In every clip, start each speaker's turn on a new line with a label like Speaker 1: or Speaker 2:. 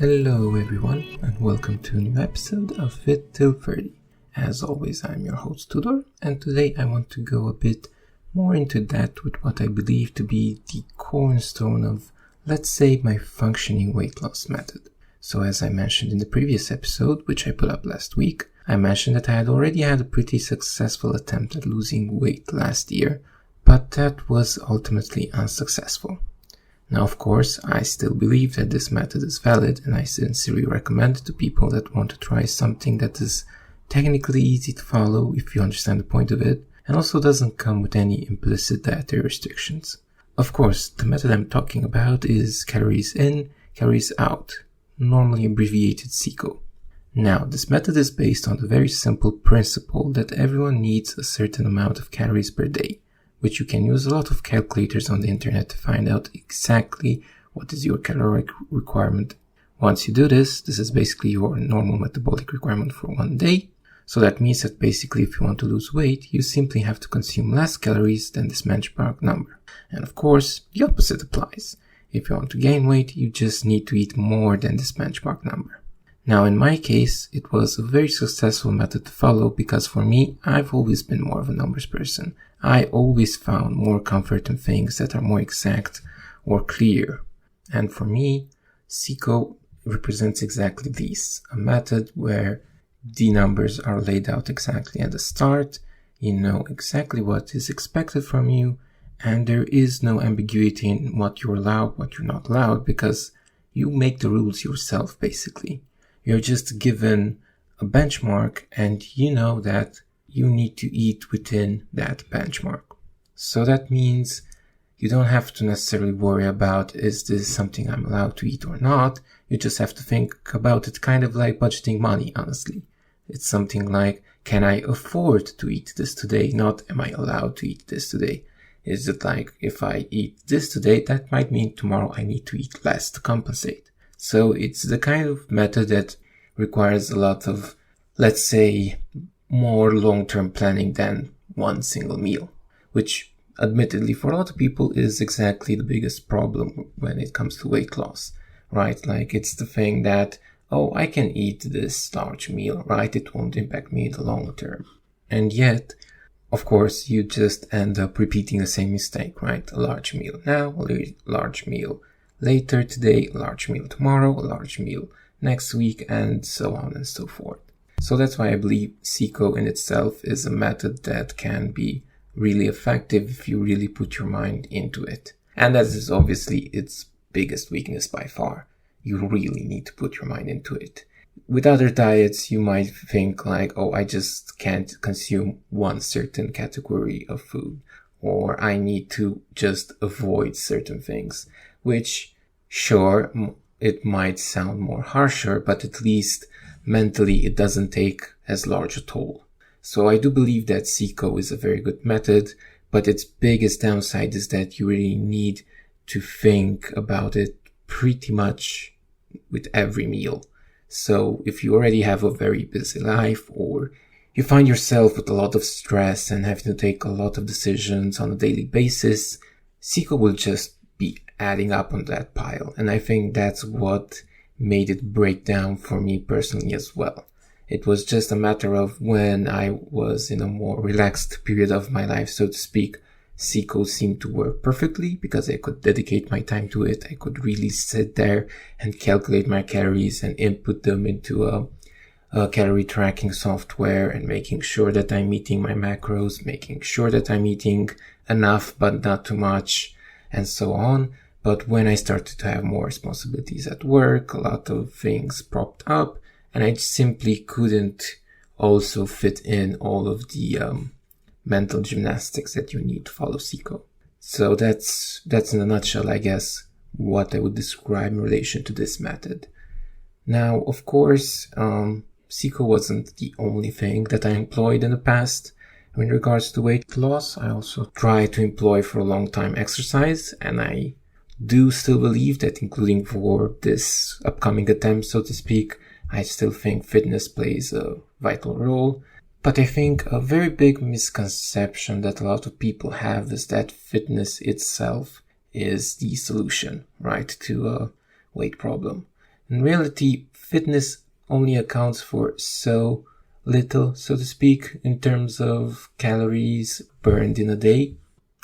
Speaker 1: Hello everyone and welcome to a new episode of Fit Till 30. As always, I'm your host Tudor, and today I want to go a bit more into depth with what I believe to be the cornerstone of, let's say, my functioning weight loss method. So as I mentioned in the previous episode, which I put up last week, I mentioned that I had already had a pretty successful attempt at losing weight last year, but that was ultimately unsuccessful. Now, of course, I still believe that this method is valid, and I sincerely recommend it to people that want to try something that is technically easy to follow if you understand the point of it, and also doesn't come with any implicit dietary restrictions. Of course, the method I'm talking about is calories in, calories out, normally abbreviated CICO. Now, this method is based on the very simple principle that everyone needs a certain amount of calories per day, which you can use a lot of calculators on the internet to find out exactly what is your caloric requirement. Once you do this is basically your normal metabolic requirement for one day. So that means that basically if you want to lose weight, you simply have to consume less calories than this benchmark number. And of course, the opposite applies. If you want to gain weight, you just need to eat more than this benchmark number. Now, in my case, it was a very successful method to follow because for me, I've always been more of a numbers person. I always found more comfort in things that are more exact or clear. And for me, CICO represents exactly this, a method where the numbers are laid out exactly at the start, you know exactly what is expected from you, and there is no ambiguity in what you're allowed, what you're not allowed, because you make the rules yourself, basically. You're just given a benchmark and you know that you need to eat within that benchmark. So that means you don't have to necessarily worry about, is this something I'm allowed to eat or not? You just have to think about it kind of like budgeting money, honestly. It's something like, can I afford to eat this today? Not, am I allowed to eat this today? Is it like, if I eat this today, that might mean tomorrow I need to eat less to compensate. So it's the kind of method that requires a lot of, let's say, more long-term planning than one single meal, which admittedly for a lot of people is exactly the biggest problem when it comes to weight loss, right? Like it's the thing that, oh, I can eat this large meal, right? It won't impact me in the long term. And yet, of course, you just end up repeating the same mistake, right? A large meal now, a large meal later today, a large meal tomorrow, a large meal next week, and so on and so forth. So that's why I believe CICO in itself is a method that can be really effective if you really put your mind into it. And that is obviously its biggest weakness by far. You really need to put your mind into it. With other diets, you might think like, oh, I just can't consume one certain category of food, or I need to just avoid certain things, which, sure, it might sound more harsher, but at least mentally it doesn't take as large a toll. So I do believe that CICO is a very good method, but its biggest downside is that you really need to think about it pretty much with every meal. So if you already have a very busy life, or you find yourself with a lot of stress and having to take a lot of decisions on a daily basis, CICO will just be adding up on that pile. And I think that's what made it break down for me personally as well. It was just a matter of when I was in a more relaxed period of my life, so to speak, CICO seemed to work perfectly because I could dedicate my time to it. I could really sit there and calculate my calories and input them into a calorie tracking software and making sure that I'm eating my macros, making sure that I'm eating enough but not too much, and so on. But when I started to have more responsibilities at work, a lot of things propped up, and I simply couldn't also fit in all of the mental gymnastics that you need to follow CICO. So that's in a nutshell, I guess, what I would describe in relation to this method. Now, of course, CICO wasn't the only thing that I employed in the past. In regards to weight loss, I also tried to employ for a long time exercise, and I do still believe that, including for this upcoming attempt, so to speak, I still think fitness plays a vital role. But I think a very big misconception that a lot of people have is that fitness itself is the solution, right, to a weight problem. In reality, fitness only accounts for so little, so to speak, in terms of calories burned in a day.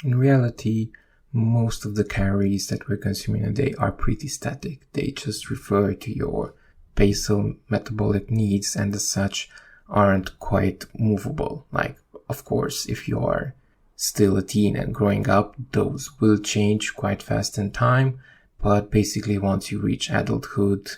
Speaker 1: In reality, most of the calories that we're consuming a day are pretty static. They just refer to your basal metabolic needs and as such aren't quite movable. Like, of course, if you are still a teen and growing up, those will change quite fast in time, but basically once you reach adulthood,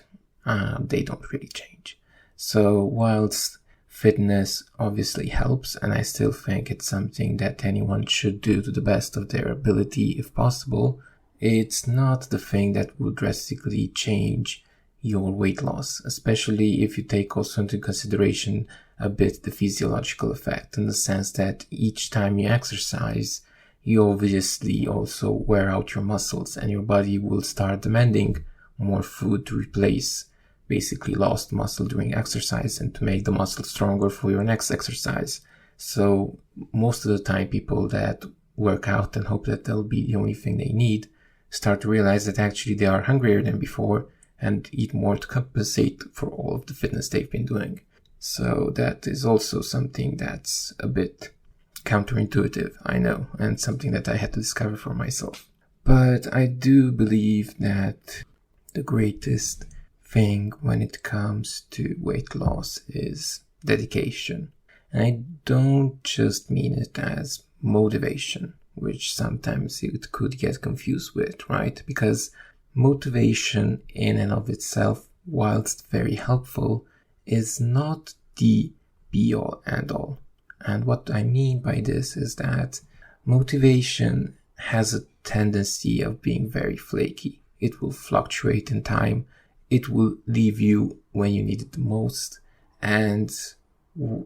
Speaker 1: they don't really change. So whilst fitness obviously helps, and I still think it's something that anyone should do to the best of their ability if possible, it's not the thing that will drastically change your weight loss, especially if you take also into consideration a bit the physiological effect, in the sense that each time you exercise, you obviously also wear out your muscles and your body will start demanding more food to replace basically lost muscle during exercise and to make the muscle stronger for your next exercise. So most of the time people that work out and hope that that'll be the only thing they need start to realize that actually they are hungrier than before and eat more to compensate for all of the fitness they've been doing. So that is also something that's a bit counterintuitive, I know, and something that I had to discover for myself. But I do believe that the greatest thing when it comes to weight loss is dedication. And I don't just mean it as motivation, which sometimes it could get confused with, right? Because motivation in and of itself, whilst very helpful, is not the be-all end-all. And what I mean by this is that motivation has a tendency of being very flaky. It will fluctuate in time. It will leave you when you need it the most. And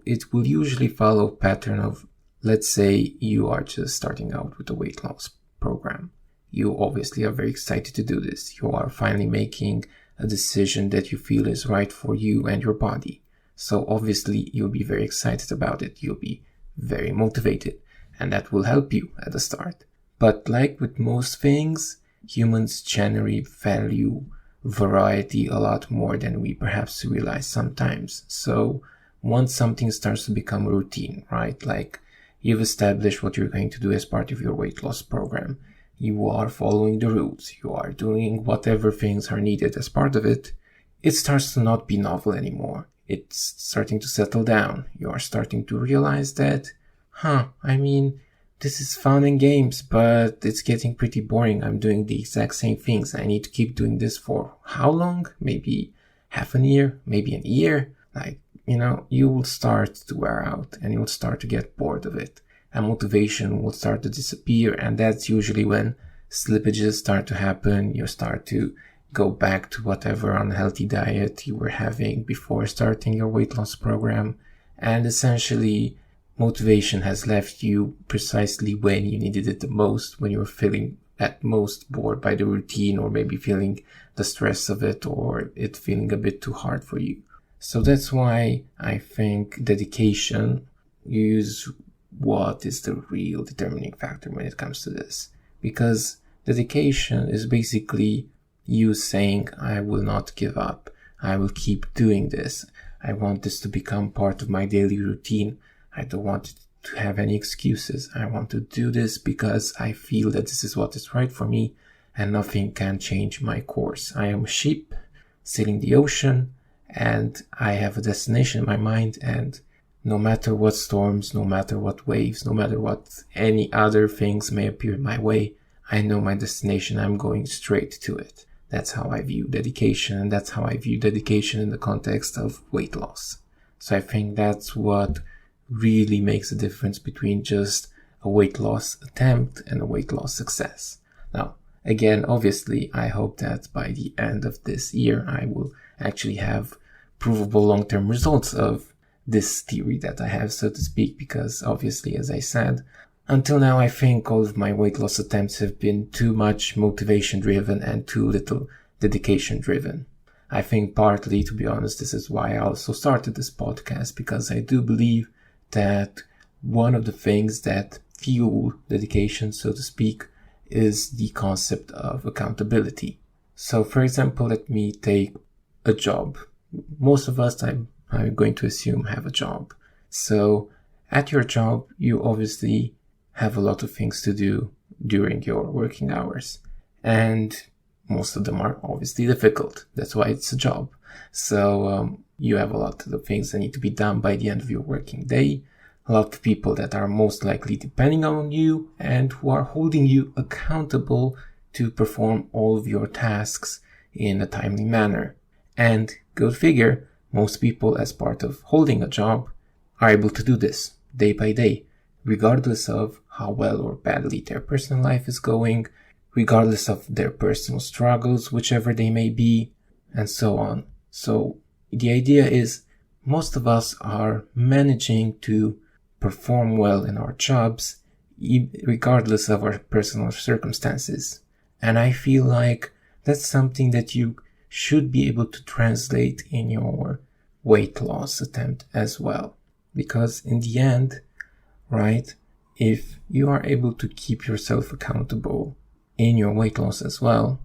Speaker 1: it will usually follow a pattern of, let's say you are just starting out with a weight loss program. You obviously are very excited to do this. You are finally making a decision that you feel is right for you and your body. So obviously you'll be very excited about it. You'll be very motivated, and that will help you at the start. But like with most things, humans generally value variety a lot more than we perhaps realize sometimes. So once something starts to become a routine, right? Like you've established what you're going to do as part of your weight loss program. You are following the rules. You are doing whatever things are needed as part of it. It starts to not be novel anymore. It's starting to settle down. You are starting to realize that, this is fun and games, but it's getting pretty boring. I'm doing the exact same things. I need to keep doing this for how long? Maybe half a year, maybe a year. You will start to wear out and you'll start to get bored of it. And motivation will start to disappear. And that's usually when slippages start to happen. You start to go back to whatever unhealthy diet you were having before starting your weight loss program. And essentially, motivation has left you precisely when you needed it the most, when you were feeling at most bored by the routine, or maybe feeling the stress of it, or it feeling a bit too hard for you. So that's why I think dedication is what is the real determining factor when it comes to this. Because dedication is basically you saying, I will not give up. I will keep doing this. I want this to become part of my daily routine. I don't want to have any excuses. I want to do this because I feel that this is what is right for me and nothing can change my course. I am a ship sailing the ocean and I have a destination in my mind, and no matter what storms, no matter what waves, no matter what any other things may appear in my way, I know my destination. I'm going straight to it. That's how I view dedication, and that's how I view dedication in the context of weight loss. So I think that's what really makes a difference between just a weight loss attempt and a weight loss success. Now, again, obviously, I hope that by the end of this year, I will actually have provable long-term results of this theory that I have, so to speak, because obviously, as I said, until now, I think all of my weight loss attempts have been too much motivation driven and too little dedication driven. I think partly, to be honest, this is why I also started this podcast, because I do believe that one of the things that fuel dedication, so to speak, is the concept of accountability. So, for example, let me take a job. Most of us, I'm going to assume, have a job. So at your job, you obviously have a lot of things to do during your working hours. And most of them are obviously difficult. That's why it's a job. So you have a lot of things that need to be done by the end of your working day. A lot of people that are most likely depending on you and who are holding you accountable to perform all of your tasks in a timely manner. And go figure, most people, as part of holding a job, are able to do this day by day, regardless of how well or badly their personal life is going, regardless of their personal struggles, whichever they may be, and so on. So the idea is most of us are managing to perform well in our jobs, regardless of our personal circumstances. And I feel like that's something that you should be able to translate in your weight loss attempt as well. Because in the end, right, if you are able to keep yourself accountable in your weight loss as well,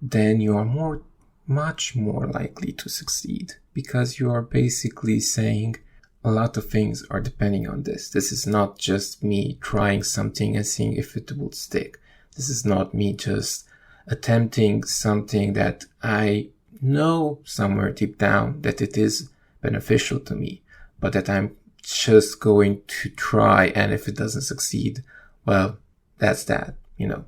Speaker 1: then you are much more likely to succeed, because you are basically saying a lot of things are depending on this. This is not just me trying something and seeing if it will stick. This is not me just attempting something that I know somewhere deep down that it is beneficial to me, but that I'm just going to try, and if it doesn't succeed, well, that's that.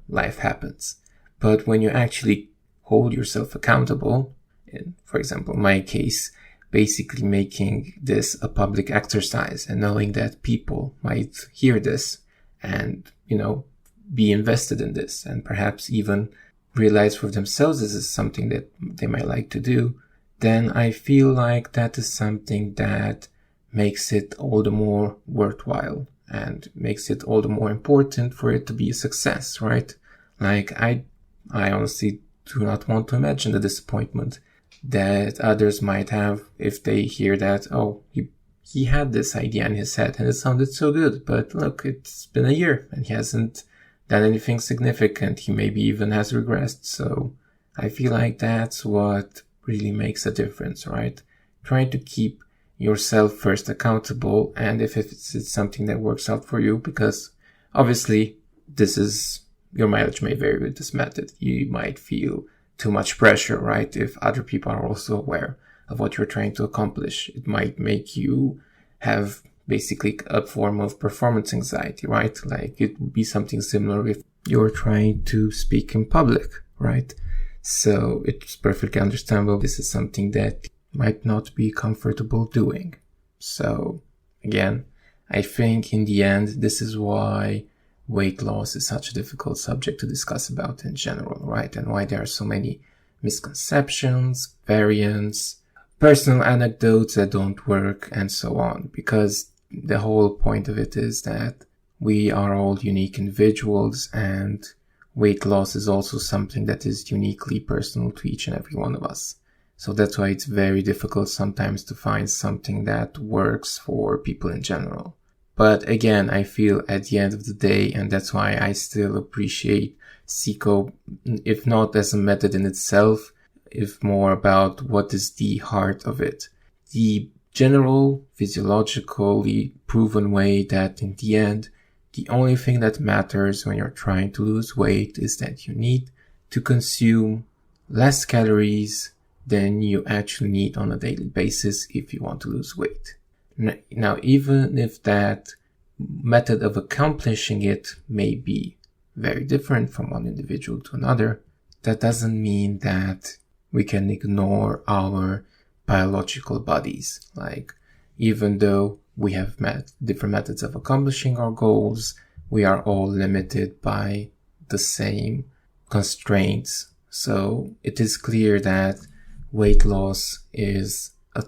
Speaker 1: Life happens. But when you actually hold yourself accountable, in, for example, in my case, basically making this a public exercise and knowing that people might hear this and, be invested in this and perhaps even realize for themselves this is something that they might like to do, then I feel like that is something that makes it all the more worthwhile and makes it all the more important for it to be a success, right? Like, I honestly do not want to imagine the disappointment that others might have if they hear that, oh, he had this idea in his head and it sounded so good, but look, it's been a year and he hasn't done anything significant. He maybe even has regressed. So I feel like that's what really makes a difference, right? Trying to keep yourself first accountable, and if it's something that works out for you, because obviously your mileage may vary with this method. You might feel too much pressure, right? If other people are also aware of what you're trying to accomplish, it might make you have basically a form of performance anxiety, right? Like, it would be something similar if you're trying to speak in public, right? So it's perfectly understandable. This is something that might not be comfortable doing. So again, I think in the end, this is why weight loss is such a difficult subject to discuss about in general, right? And why there are so many misconceptions, variants, personal anecdotes that don't work, and so on. Because the whole point of it is that we are all unique individuals, and weight loss is also something that is uniquely personal to each and every one of us. So that's why it's very difficult sometimes to find something that works for people in general. But again, I feel at the end of the day, and that's why I still appreciate CICO, if not as a method in itself, if more about what is the heart of it. The general, physiologically proven way that in the end, the only thing that matters when you're trying to lose weight is that you need to consume less calories than you actually need on a daily basis if you want to lose weight. Now, even if that method of accomplishing it may be very different from one individual to another, that doesn't mean that we can ignore our biological bodies. Like, even though we have different methods of accomplishing our goals, we are all limited by the same constraints. So it is clear that weight loss is a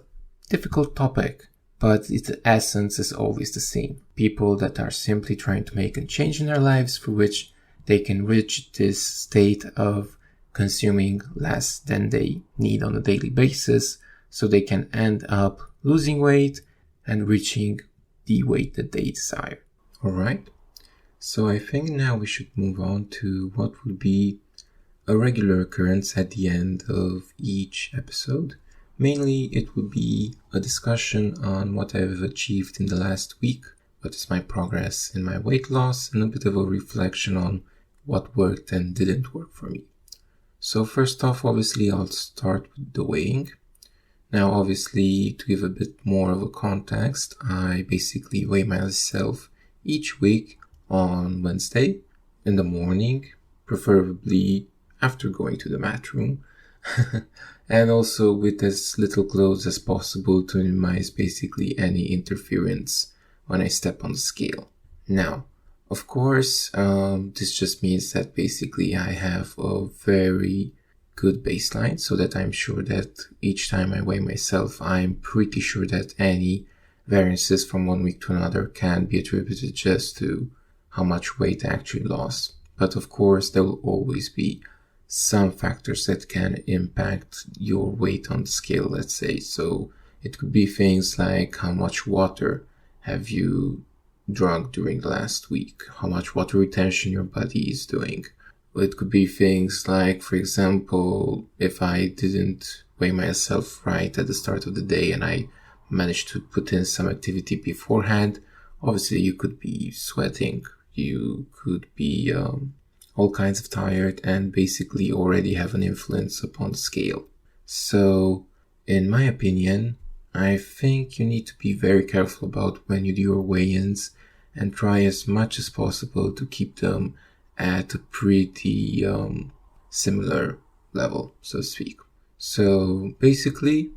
Speaker 1: difficult topic, but its essence is always the same. People that are simply trying to make a change in their lives for which they can reach this state of consuming less than they need on a daily basis, so they can end up losing weight and reaching the weight that they desire. Alright, so I think now we should move on to what would be a regular occurrence at the end of each episode, Mainly, it would be a discussion on what I've achieved in the last week, what is my progress in my weight loss, and a bit of a reflection on what worked and didn't work for me. So first off, obviously, I'll start with the weighing. Now, obviously, to give a bit more of a context, I basically weigh myself each week on Wednesday in the morning, preferably after going to the bathroom, and also with as little clothes as possible to minimize basically any interference when I step on the scale. Now, of course, this just means that basically I have a very good baseline so that I'm sure that each time I weigh myself, I'm pretty sure that any variances from one week to another can be attributed just to how much weight I actually lost. But of course, there will always be some factors that can impact your weight on the scale, let's say. So it could be things like how much water have you drunk during the last week, how much water retention your body is doing. It could be things like, for example, if I didn't weigh myself right at the start of the day and I managed to put in some activity beforehand, obviously you could be sweating, you could be all kinds of tired and basically already have an influence upon the scale. So, in my opinion, I think you need to be very careful about when you do your weigh-ins and try as much as possible to keep them at a pretty similar level, so to speak. So basically,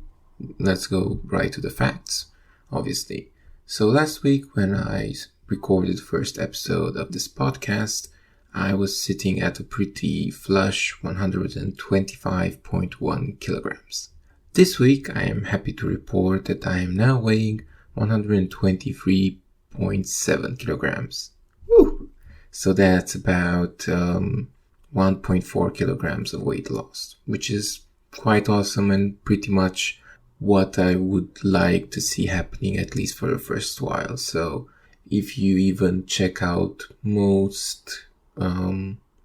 Speaker 1: let's go right to the facts, obviously. So last week when I recorded the first episode of this podcast, I was sitting at a pretty flush 125.1 kilograms. This week, I am happy to report that I am now weighing 123.7 kilograms. Woo! So that's about 1.4 kilograms of weight lost, which is quite awesome and pretty much what I would like to see happening, at least for the first while. So if you even check out most,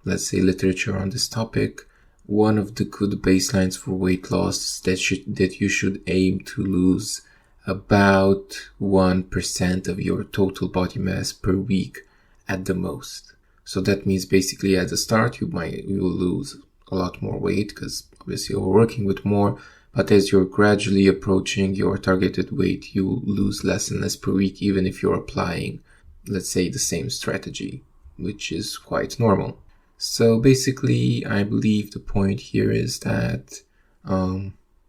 Speaker 1: let's say, literature on this topic, one of the good baselines for weight loss is that you should aim to lose about 1% of your total body mass per week at the most. So that means basically at the start you will lose a lot more weight because obviously you're working with more, but as you're gradually approaching your targeted weight, you lose less and less per week, even if you're applying, let's say, the same strategy, which is quite normal. So basically, I believe the point here is that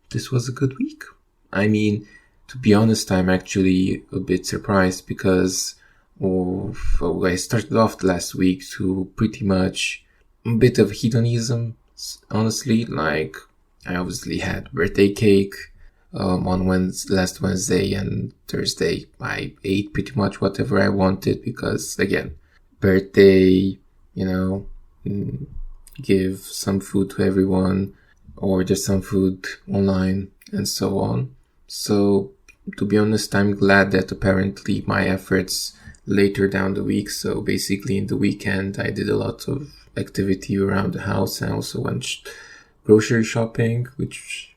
Speaker 1: this was a good week. I mean, to be honest, I'm actually a bit surprised because I started off last week to pretty much a bit of hedonism, honestly. Like, I obviously had birthday cake on last Wednesday and Thursday. I ate pretty much whatever I wanted because, again, birthday, give some food to everyone, order some food online, and so on. So, to be honest, I'm glad that apparently my efforts later down the week, so basically in the weekend, I did a lot of activity around the house. I also went grocery shopping, which,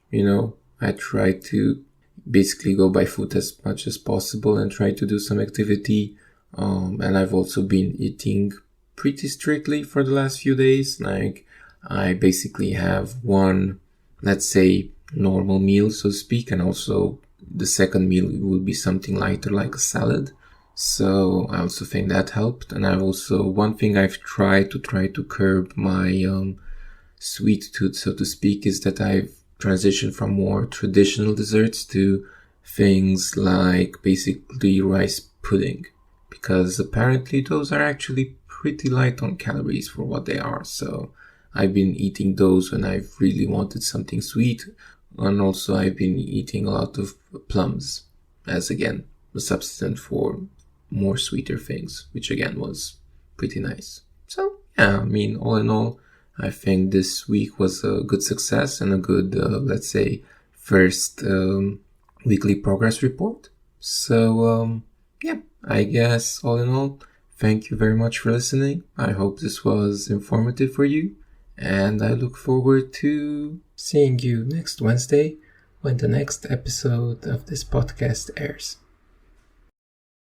Speaker 1: I tried to basically go buy food as much as possible and try to do some activity. And I've also been eating pretty strictly for the last few days. Like, I basically have one, let's say, normal meal, so to speak, and also the second meal would be something lighter like a salad. So I also think that helped. And one thing I've tried to curb my sweet tooth, so to speak, is that I've transitioned from more traditional desserts to things like basically rice pudding, because apparently those are actually pretty light on calories for what they are. So I've been eating those when I've really wanted something sweet. And also I've been eating a lot of plums as, again, a substitute for more sweeter things, which again was pretty nice. So yeah, I mean, all in all, I think this week was a good success and a good, let's say, first weekly progress report. So yeah, I guess all in all, thank you very much for listening. I hope this was informative for you, and I look forward to seeing you next Wednesday when the next episode of this podcast airs.